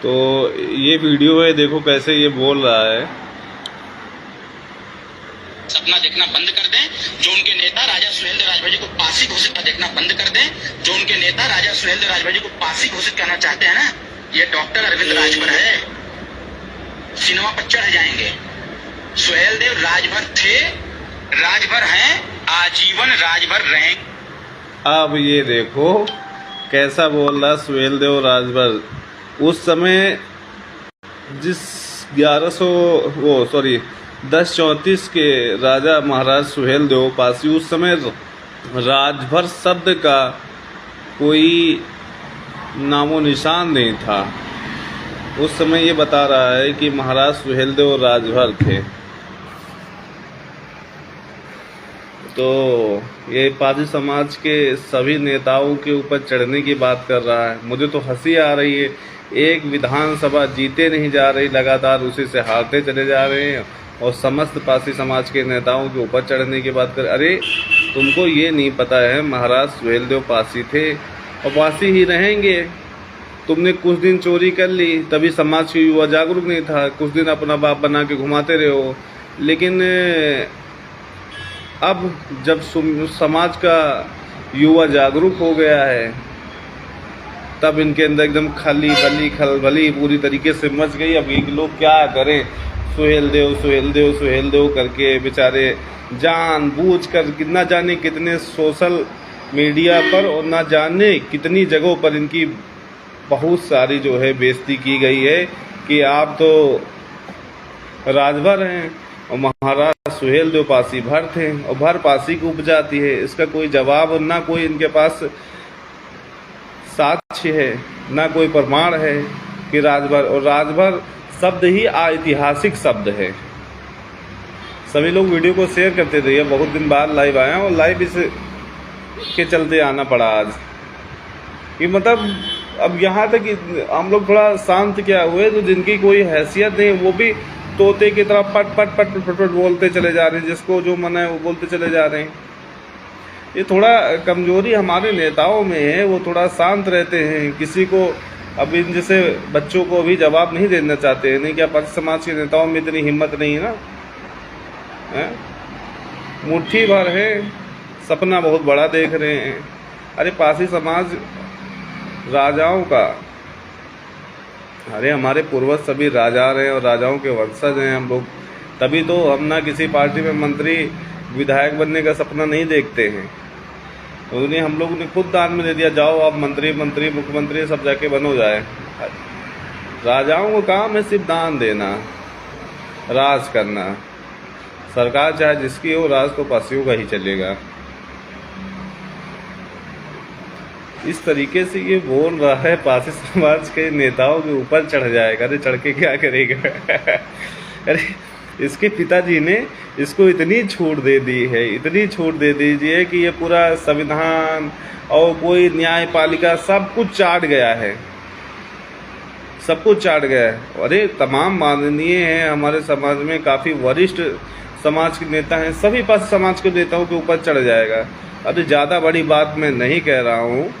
तो ये वीडियो है, देखो कैसे ये बोल रहा है। सपना देखना बंद कर दें जो उनके नेता राजा सुहेलदेव राजभर जी को पासी घोषित कर देखना बंद कर दें जो उनके नेता राजा सुहेलदेव राजभर जी को पासी घोषित करना चाहते हैं ना। ये डॉक्टर अरविंद राजभर है, सिनेमा पर चढ़ जाएंगे। सुहेलदेव राजभर थे, राजभर हैं, आजीवन राजभर रहेंगे। अब ये देखो कैसा बोल रहा सुहेलदेव राजभर। उस समय जिस 1034 के राजा महाराज सुहेलदेव पासी, उस समय राजभर शब्द का कोई नामो निशान नहीं था। उस समय ये बता रहा है कि महाराज सुहेलदेव राजभर थे। तो ये पारसी समाज के सभी नेताओं के ऊपर चढ़ने की बात कर रहा है। मुझे तो हंसी आ रही है। एक विधानसभा जीते नहीं जा रही, लगातार उसी से हारते चले जा रहे हैं और समस्त पारसी समाज के नेताओं के ऊपर चढ़ने की बात कर। अरे तुमको ये नहीं पता है महाराज सुहेलदेव पासी थे और पासी ही रहेंगे। तुमने कुछ दिन चोरी कर ली, तभी समाज के युवा जागरूक नहीं था, कुछ दिन अपना बाप बना के घुमाते रहे हो। लेकिन अब जब समाज का युवा जागरूक हो गया है, तब इनके अंदर एकदम खलबली पूरी तरीके से मच गई। अब ये लोग क्या करें, सुहेलदेव सुहेलदेव सुहेलदेव करके बेचारे जानबूझ कर ना जाने कितने सोशल मीडिया पर और ना जाने कितनी जगहों पर इनकी बहुत सारी जो है बेइज्जती की गई है कि आप तो राजभर हैं और महाराज सुहेलदेव पासी भर थे और भर पासी को उपजाती है। इसका कोई जवाब और ना कोई इनके पास साक्ष्य है, ना कोई प्रमाण है कि राजभर, और राजभर शब्द ही ऐतिहासिक शब्द है। सभी लोग वीडियो को शेयर करते रहिए। बहुत दिन बाद लाइव आया और लाइव इस के चलते आना पड़ा आज कि मतलब अब यहाँ तक हम लोग थोड़ा शांत क्या हुए, तो जिनकी कोई हैसियत नहीं वो भी तोते की तरह पट पट पट पट पट बोलते चले जा रहे हैं, जिसको जो मन है वो बोलते चले जा रहे हैं। ये थोड़ा कमजोरी हमारे नेताओं में है, वो थोड़ा शांत रहते हैं, किसी को अब इन जैसे बच्चों को भी जवाब नहीं देना चाहते हैं। नहीं क्या पारसी समाज के नेताओं में इतनी हिम्मत नहीं है ना, मुट्ठी भर है, सपना बहुत बड़ा देख रहे हैं। अरे पारसी समाज राजाओं का, अरे हमारे पूर्वज सभी राजा रहे और राजाओं के वंशज हैं हम लोग, तभी तो हम ना किसी पार्टी में मंत्री विधायक बनने का सपना नहीं देखते हैं। तो उन्हें हम लोगों ने खुद दान में दे दिया, जाओ आप मंत्री मुख्यमंत्री सब जाके बनो जाए। राजाओं का काम है सिर्फ दान देना, राज करना। सरकार चाहे जिसकी हो, राज तो पासियों का ही चलेगा। इस तरीके से ये बोल रहा है, पारसी समाज के नेताओं के ऊपर चढ़ जाएगा। अरे चढ़ के क्या करेगा? अरे इसके पिताजी ने इसको इतनी छूट दे दी है, इतनी छूट दे दीजिए कि ये पूरा संविधान और कोई न्यायपालिका सब कुछ चाट गया है, सब कुछ चाट गया है। अरे तमाम माननीय हैं हमारे समाज में, काफ़ी वरिष्ठ समाज के नेता हैं, सभी पास समाज के नेताओं के ऊपर चढ़ जाएगा। अरे ज़्यादा बड़ी बात मैं नहीं कह रहा हूँ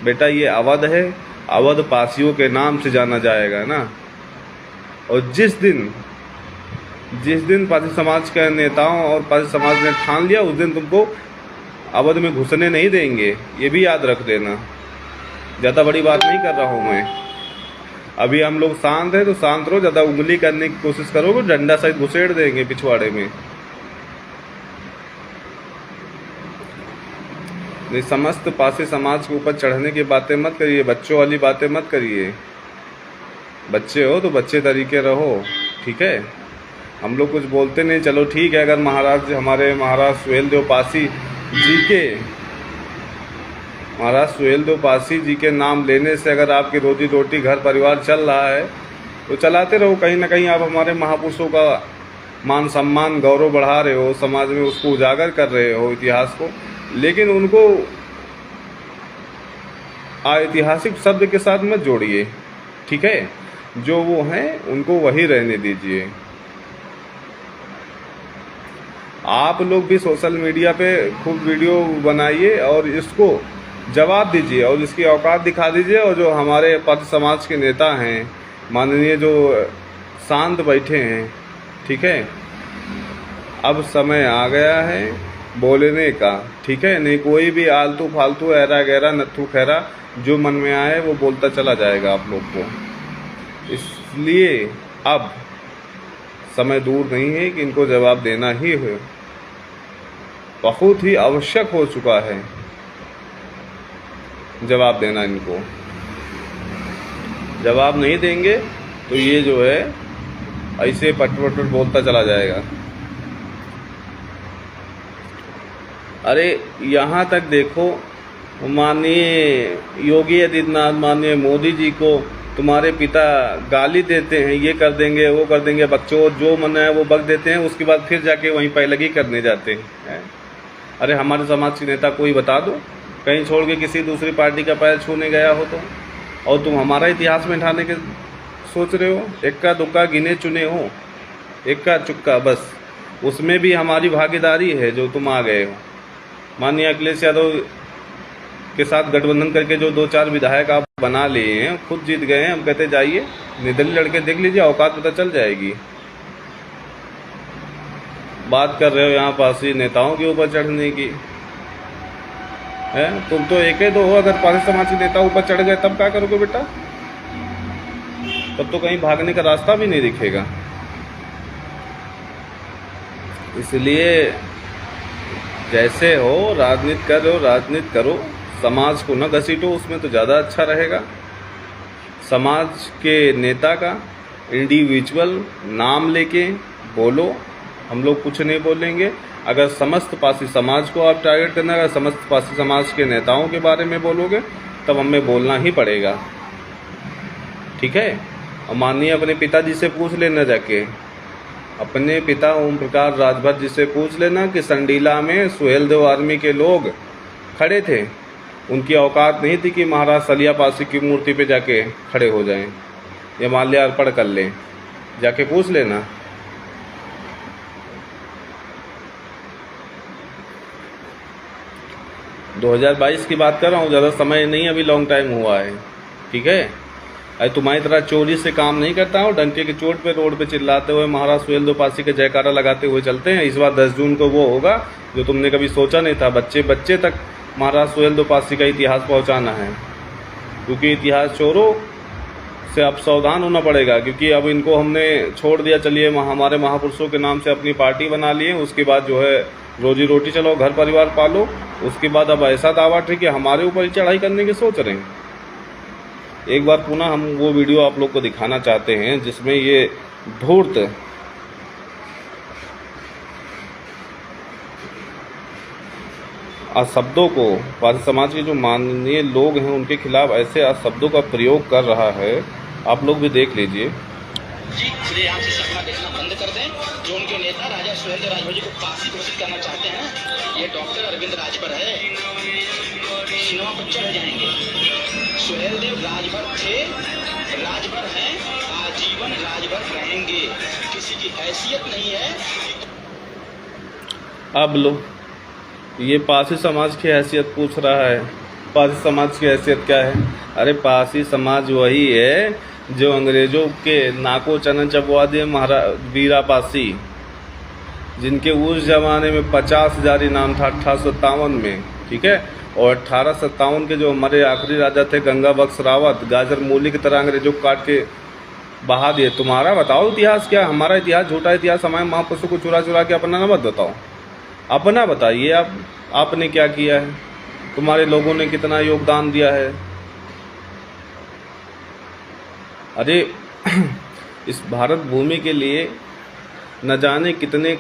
बेटा, ये अवध है, अवध पासियों के नाम से जाना जाएगा ना। और जिस दिन पारसी समाज के नेताओं और पारसी समाज ने ठान लिया, उस दिन तुमको अवध में घुसने नहीं देंगे, ये भी याद रख देना। ज़्यादा बड़ी बात नहीं कर रहा हूँ मैं। अभी हम लोग शांत हैं तो शांत रहो, ज़्यादा उंगली करने की कोशिश करोगे डंडा सहित घुसेड़ देंगे पिछवाड़े में। नहीं, समस्त पारसी समाज के ऊपर चढ़ने की बातें मत करिए, बच्चों वाली बातें मत करिए। बच्चे हो तो बच्चे तरीके रहो, ठीक है। हम लोग कुछ बोलते नहीं, चलो ठीक है। अगर हमारे महाराज सुहेलदेव पासी जी के नाम लेने से अगर आपकी रोजी रोटी घर परिवार चल रहा है तो चलाते रहो। कहीं ना कहीं आप हमारे महापुरुषों का मान सम्मान गौरव बढ़ा रहे हो, समाज में उसको उजागर कर रहे हो, इतिहास को। लेकिन उनको ऐतिहासिक शब्द के साथ मत जोड़िए, ठीक है। जो वो हैं उनको वही रहने दीजिए। आप लोग भी सोशल मीडिया पे खूब वीडियो बनाइए और इसको जवाब दीजिए और इसकी औकात दिखा दीजिए। और जो हमारे पारसी समाज के नेता हैं माननीय जो शांत बैठे हैं, ठीक है, अब समय आ गया है बोलने का, ठीक है। नहीं कोई भी आलतू फालतू ऐरा गैरा नत्थू खैरा जो मन में आए वो बोलता चला जाएगा आप लोग को। इसलिए अब समय दूर नहीं है कि इनको जवाब देना ही हो, बहुत ही आवश्यक हो चुका है जवाब देना। इनको जवाब नहीं देंगे तो ये जो है ऐसे पट बोलता चला जाएगा। अरे यहाँ तक देखो, माननीय योगी आदित्यनाथ, माननीय मोदी जी को तुम्हारे पिता गाली देते हैं, ये कर देंगे वो कर देंगे, बकचोद जो मन है वो बक देते हैं, उसके बाद फिर जाके वहीं पैलगी करने जाते हैं। अरे हमारे समाज के नेता कोई बता दो कहीं छोड़ के किसी दूसरी पार्टी का पैर छूने गया हो तो, और तुम हमारा इतिहास में ढाने के सोच रहे हो। इक्का दुक्का गिने चुने हो, इक्का चुक्का बस, उसमें भी हमारी भागीदारी है जो तुम आ गए हो। माननीय अखिलेश यादव के साथ गठबंधन करके जो 2-4 विधायक आप बना लिए हैं, खुद जीत गए हैं। हम कहते जाइए निर्दलीय लड़के देख लीजिए, औकात पता चल जाएगी। बात कर रहे हो यहाँ पासी नेताओं के ऊपर चढ़ने की है। तुम तो एक ही दो हो, अगर पासी समाज के नेता ऊपर चढ़ गए तब क्या करोगे बेटा? तब तो कहीं भागने का रास्ता भी नहीं दिखेगा। इसलिए जैसे हो राजनीति करो, समाज को न घसीटो, उसमें तो ज़्यादा अच्छा रहेगा। समाज के नेता का इंडिविजुअल नाम लेके बोलो, हम लोग कुछ नहीं बोलेंगे। अगर समस्त पासी समाज को आप टारगेट करना, अगर समस्त पासी समाज के नेताओं के बारे में बोलोगे तब हमें बोलना ही पड़ेगा, ठीक है। और माननीय अपने पिताजी से पूछ लेना, जाके अपने पिता ओम प्रकाश राजभर जी से पूछ लेना कि संडीला में सुहेलदेव आर्मी के लोग खड़े थे, उनकी औकात नहीं थी कि महाराज सलिया पासी की मूर्ति पे जाके खड़े हो जाएं या माल्यार्पण कर लें। जाके पूछ लेना। – 2022 की बात कर रहा हूँ, ज़्यादा समय नहीं, अभी लॉन्ग टाइम हुआ है, ठीक है। अरे तुम्हारी तरह चोरी से काम नहीं करता हूँ, डंके की चोट पे रोड पे चिल्लाते हुए महाराज सुहेलदेव पासी के जयकारा लगाते हुए चलते हैं। इस बार 10 जून को वो होगा जो तुमने कभी सोचा नहीं था। बच्चे बच्चे तक महाराज सुहेलदेव पासी का इतिहास पहुँचाना है, क्योंकि इतिहास चोरों से अब सावधान होना पड़ेगा। क्योंकि अब इनको हमने छोड़ दिया, चलिए हमारे महापुरुषों के नाम से अपनी पार्टी बना लिए, उसके बाद जो है रोजी रोटी चलाओ, घर परिवार पालो, उसके बाद अब ऐसा दावा है कि हमारे ऊपर चढ़ाई करने की सोच रहे हैं। एक बार पुनः हम वो वीडियो आप लोग को दिखाना चाहते हैं जिसमें ये धूर्त शब्दों को पासी समाज के जो माननीय लोग हैं उनके खिलाफ ऐसे शब्दों का प्रयोग कर रहा है। आप लोग भी देख लीजिए। जी इसलिए यहाँ से सपना देखना बंद कर दें। जो उनके नेता राजा सुहेलदेव राजभर जी को फांसी घोषित करना चाहते हैं, ये डॉक्टर अरविंद राजभर है, सिनेमा पर चढ़ जाएंगे। सुहेलदेव राजभर थे, राजभर हैं, आजीवन राजभर रहेंगे। किसी की हैसियत नहीं है। अब लो, ये पासी समाज की हैसियत पूछ रहा है। पासी समाज की हैसियत क्या है? अरे पासी समाज वही है जो अंग्रेजों के नाको चना चबवा दिए महाराज वीरा पासी, जिनके उस जमाने में 50,000 इनाम था 1857 में, ठीक है। और 1857 के जो हमारे आखिरी राजा थे गंगा बख्श रावत, गाजर मूली की तरह अंग्रेजों को काट के बहा दिए। तुम्हारा बताओ इतिहास क्या? हमारा इतिहास झूठा इतिहास, हमारे महापुरुषों को चुरा चुरा के अपना न मत बताओ, अपना बताइए। आपने क्या किया है, तुम्हारे लोगों ने कितना योगदान दिया है। अरे इस भारत भूमि के लिए न जाने कितने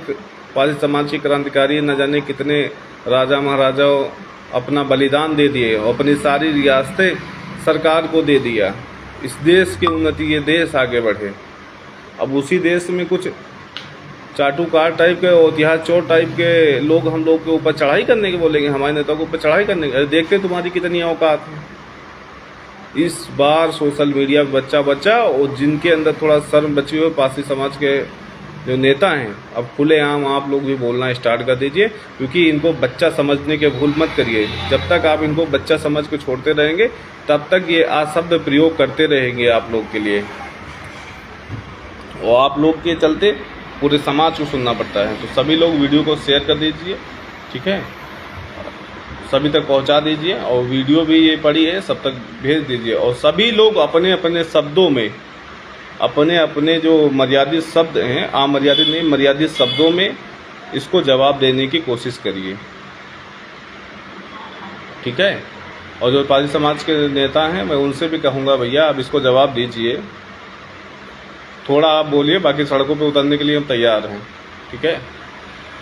पासी समाज के क्रांतिकारी, न जाने कितने राजा महाराजाओं अपना बलिदान दे दिए और अपनी सारी रियासतें सरकार को दे दिया। इस देश की उन्नति, ये देश आगे बढ़े। अब उसी देश में कुछ चाटुकार टाइप के और इतिहास चोर टाइप के लोग हम लोग के ऊपर चढ़ाई करने के बोलेंगे, हमारे नेताओं के ऊपर चढ़ाई करने के। देखते तुम्हारी कितनी औकात है। इस बार सोशल मीडिया पे बच्चा और जिनके अंदर थोड़ा शर्म बची हुई पासी समाज के जो नेता हैं, अब खुलेआम आप लोग भी बोलना स्टार्ट कर दीजिए, क्योंकि इनको बच्चा समझने के भूल मत करिए। जब तक आप इनको बच्चा समझ के छोड़ते रहेंगे तब तक ये अशब्द प्रयोग करते रहेंगे आप लोग के लिए। और आप लोग के चलते पूरे समाज को सुनना पड़ता है। तो सभी लोग वीडियो को शेयर कर दीजिए, ठीक है, सभी तक पहुंचा दीजिए। और वीडियो भी ये पड़ी है, सब तक भेज दीजिए। और सभी लोग अपने अपने शब्दों में, अपने अपने जो मर्यादित शब्द हैं, अमर्यादित नहीं, मर्यादित शब्दों में इसको जवाब देने की कोशिश करिए, ठीक है। और जो पारसी समाज के नेता हैं, मैं उनसे भी कहूँगा भैया आप इसको जवाब दीजिए, थोड़ा आप बोलिए, बाकी सड़कों पे उतरने के लिए हम तैयार हैं, ठीक है।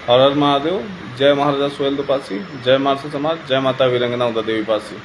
हर हर महादेव। जय महाराजा सुहेलदेव पासी, जय महाराजा समाज, जय माता वीरांगना उदय देवी पासी।